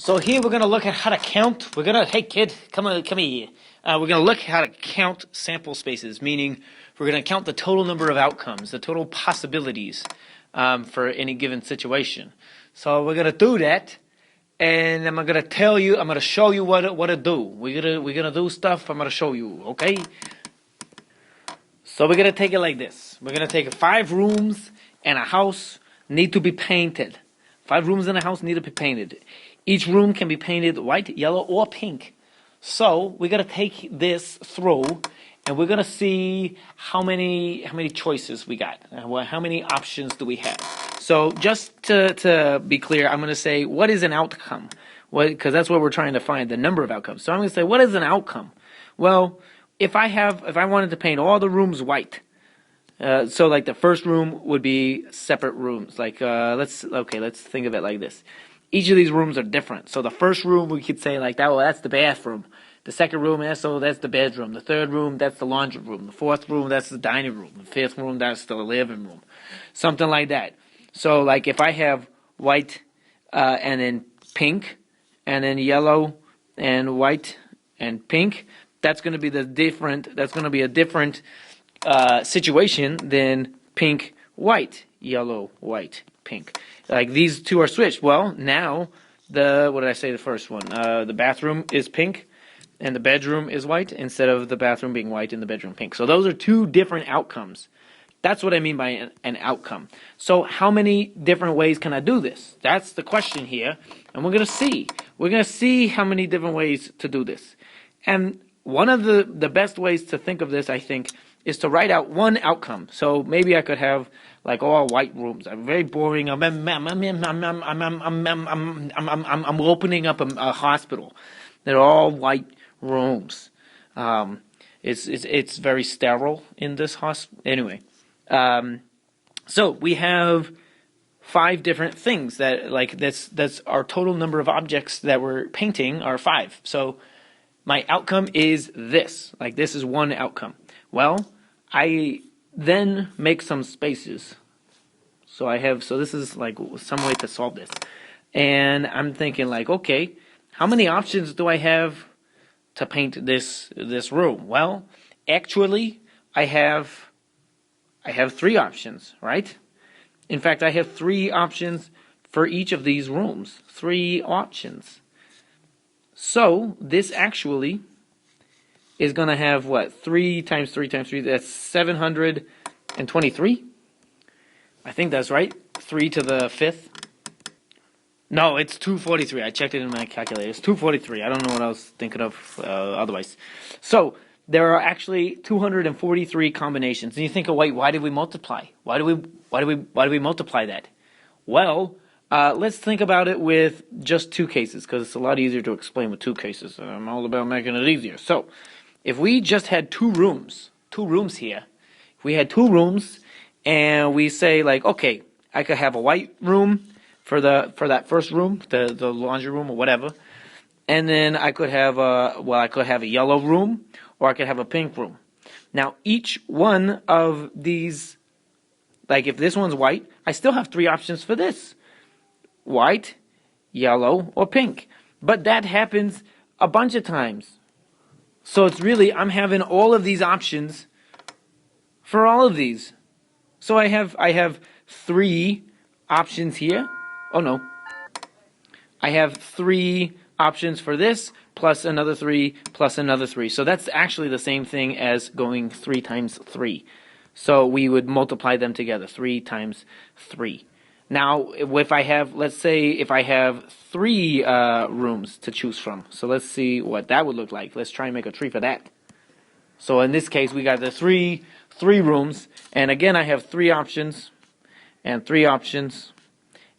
So here we're going to look at how to count. Hey kid, come here. We're going to look at how to count sample spaces, meaning we're going to count the total number of outcomes, the total possibilities for any given situation. So we're going to do that, and I'm going to show you what to do. We're going to do stuff. I'm going to show you, okay? So we're going to take it like this. We're going to take 5 rooms and a house need to be painted. 5 rooms and a house need to be painted. Each room can be painted white, yellow, or pink. So we're gonna take this through, and we're gonna see how many choices we got. How many options do we have? So just to be clear, I'm gonna say what is an outcome? Because that's what we're trying to find, the number of outcomes. So I'm gonna say what is an outcome? Well, if I wanted to paint all the rooms white, so like the first room would be separate rooms. Like let's think of it like this. Each of these rooms are different. So the first room we could say like that. Well, that's the bathroom. The second room, that's the bedroom. The third room, that's the laundry room. The fourth room, that's the dining room. The fifth room, that's the living room. Something like that. So like if I have white and then pink and then yellow and white and pink, that's going to be a different situation than pink, white, yellow, white, pink. Like these two are switched. Well, now what did I say? The first one, the bathroom is pink, and the bedroom is white instead of the bathroom being white and the bedroom pink. So those are 2 different outcomes. That's what I mean by an outcome. So how many different ways can I do this? That's the question here, and we're gonna see. We're gonna see how many different ways to do this. And one of the best ways to think of this, I think, is to write out one outcome. So maybe I could have like all white rooms. I'm very boring. I'm opening up a hospital. They're all white rooms. It's very sterile in this hospital. Anyway, so we have 5 different things that's our total number of objects that we're painting are 5. So my outcome is this. Like this is one outcome. Well, I then make some spaces. So this is like some way to solve this. And I'm thinking like, okay, how many options do I have to paint this room? Well, actually I have 3 options, right? In fact, I have 3 options for each of these rooms. 3 options. So this actually is going to have what? 3 times 3 times 3. That's 723. I think that's right. 3 to the 5th. No, it's 243. I checked it in my calculator. It's 243. I don't know what I was thinking of otherwise. So there are actually 243 combinations. And you think, oh wait, why did we multiply? Why do we multiply that? Well, let's think about it with just 2 cases, because it's a lot easier to explain with 2 cases. I'm all about making it easier. So if we just had 2 rooms here, if we had 2 rooms, and we say like, okay, I could have a white room for that first room, the laundry room or whatever, and then I could have a yellow room, or I could have a pink room. Now each one of these, like if this one's white, I still have 3 options for this: white, yellow, or pink. But that happens a bunch of times. So it's really, I'm having all of these options for all of these. So I have 3 options here. Oh no. I have 3 options for this, plus another 3, plus another 3. So that's actually the same thing as going 3 times 3. So we would multiply them together, 3 times 3. Now, let's say if I have 3 rooms to choose from. So let's see what that would look like. Let's try and make a tree for that. So in this case, we got the 3 rooms. And again, I have 3 options, and 3 options,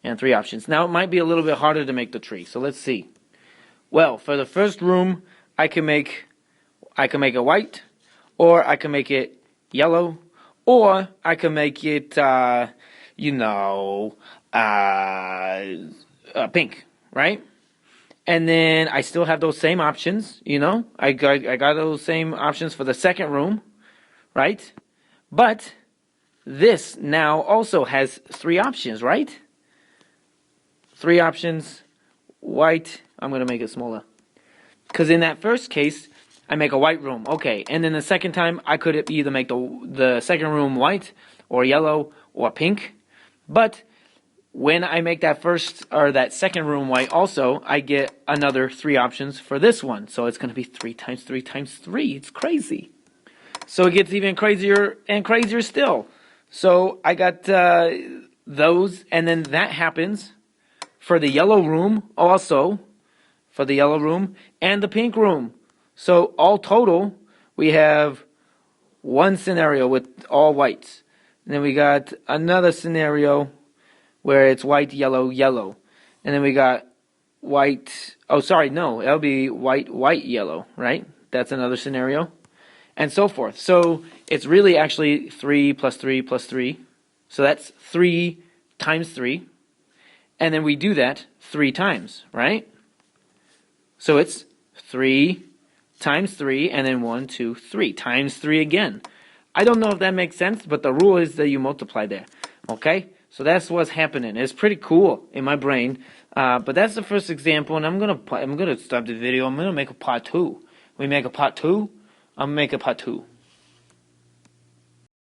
and 3 options. Now, it might be a little bit harder to make the tree. So let's see. Well, for the first room, I can make it white, or I can make it yellow, or I can make it pink, right? And then I still have those same options, I got those same options for the second room, right? But this now also has 3 options, right? 3 options: white, I'm going to make it smaller. Because in that first case, I make a white room. Okay, and then the second time, I could either make the second room white or yellow or pink. But when I make that first or that second room white also, I get another 3 options for this one. So it's going to be 3 times 3 times 3. It's crazy. So it gets even crazier and crazier still. So I got those, and then that happens for the yellow room also, for the yellow room and the pink room. So all total, we have one scenario with all whites. And then we got another scenario where it's white, yellow, yellow. And then we got white, oh sorry, no, that'll be white, white, yellow, right? That's another scenario. And so forth. So it's really actually 3 plus 3 plus 3. So that's 3 times 3. And then we do that 3 times, right? So it's 3 times 3, and then 1, 2, 3 times 3 again. I don't know if that makes sense, but the rule is that you multiply there. Okay? So that's what's happening. It's pretty cool in my brain. But that's the first example, and I'm gonna stop the video. I'm gonna make a part 2. We make a part 2. I'm gonna make a part 2.